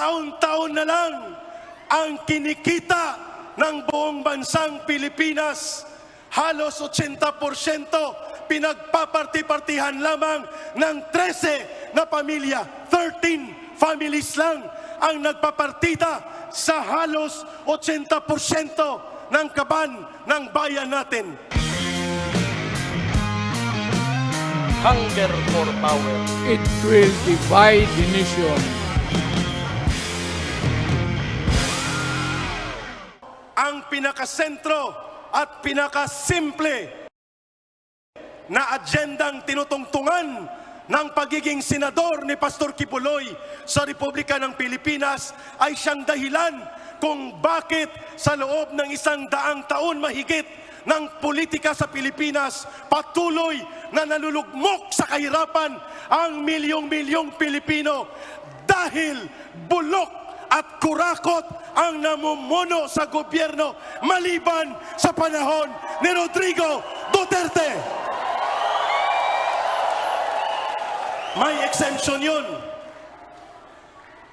Taon-taon na lang ang kinikita ng buong bansang Pilipinas. Halos 80% pinagpaparti-partihan lamang ng 13 na pamilya. 13 families lang ang nagpapartida sa halos 80% ng kaban ng bayan natin. Hunger for power. It will divide the nation. Ang pinakasentro at pinakasimple na agendang tinutungtungan ng pagiging senador ni Pastor Kibuloy sa Republika ng Pilipinas ay siyang dahilan kung bakit sa loob ng 100 taon mahigit ng politika sa Pilipinas patuloy na nalulugmok sa kahirapan ang milyong-milyong Pilipino dahil bulok at kurakot ang namumuno sa gobyerno maliban sa panahon ni Rodrigo Duterte. May exemption yun.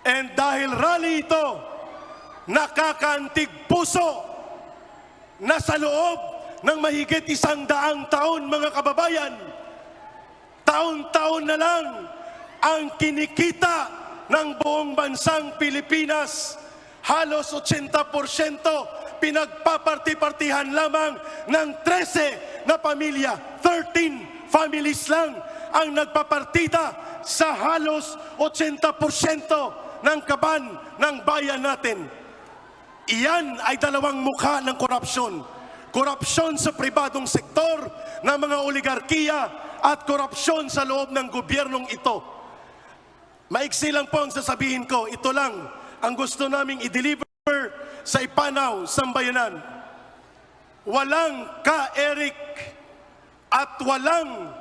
And dahil rally ito, nakakaantig puso na sa loob ng mahigit 100 taon, mga kababayan, taon-taon na lang ang kinikita ng buong bansang Pilipinas. Halos 80% pinagpaparti-partihan lamang ng 13 na pamilya. 13 families lang ang nagpapartida sa halos 80% ng kaban ng bayan natin. Iyan ay dalawang mukha ng korupsyon. Korupsyon sa pribadong sektor ng mga oligarkiya at korupsyon sa loob ng gobyernong ito. Maiksi lang po ang sasabihin ko, ito lang ang gusto naming i-deliver sa ipanaw, sambayanan. Walang ka-Eric at walang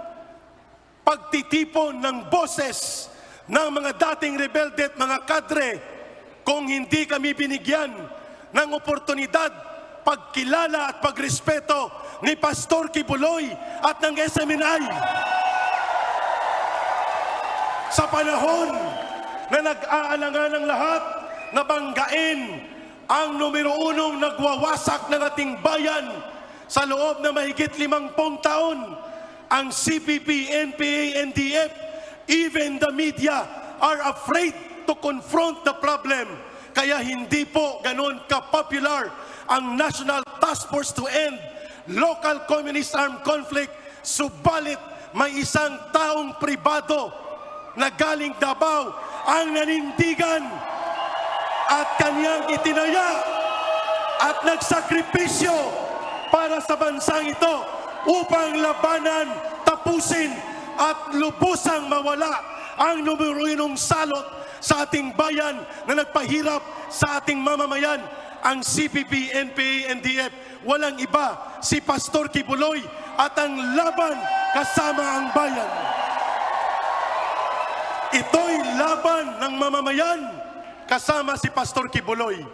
pagtitipon ng boses ng mga dating rebelde at mga kadre kung hindi kami binigyan ng oportunidad, pagkilala at pagrespeto ni Pastor Kibuloy at ng SMNI. Sa panahon na nag-aalangan ng lahat na banggain ang numero 1 nagwawasak ng ating bayan sa loob na mahigit 50 taon, ang CPP, NPA, NDF, even the media are afraid to confront the problem. Kaya hindi po ganun ka-popular ang National Task Force to End Local Communist Armed Conflict, subalit may isang taong pribado na galing Davao ang nanindigan at kanyang itinaya at nagsakripisyo para sa bansang ito upang labanan, tapusin at lubusang mawala ang numero 1 salot sa ating bayan na nagpahirap sa ating mamamayan. Ang CPP, NPA, NDF, walang iba, si Pastor Kibuloy at ang laban kasama ang bayan. Ito'y laban ng mamamayan kasama si Pastor Kibuloy.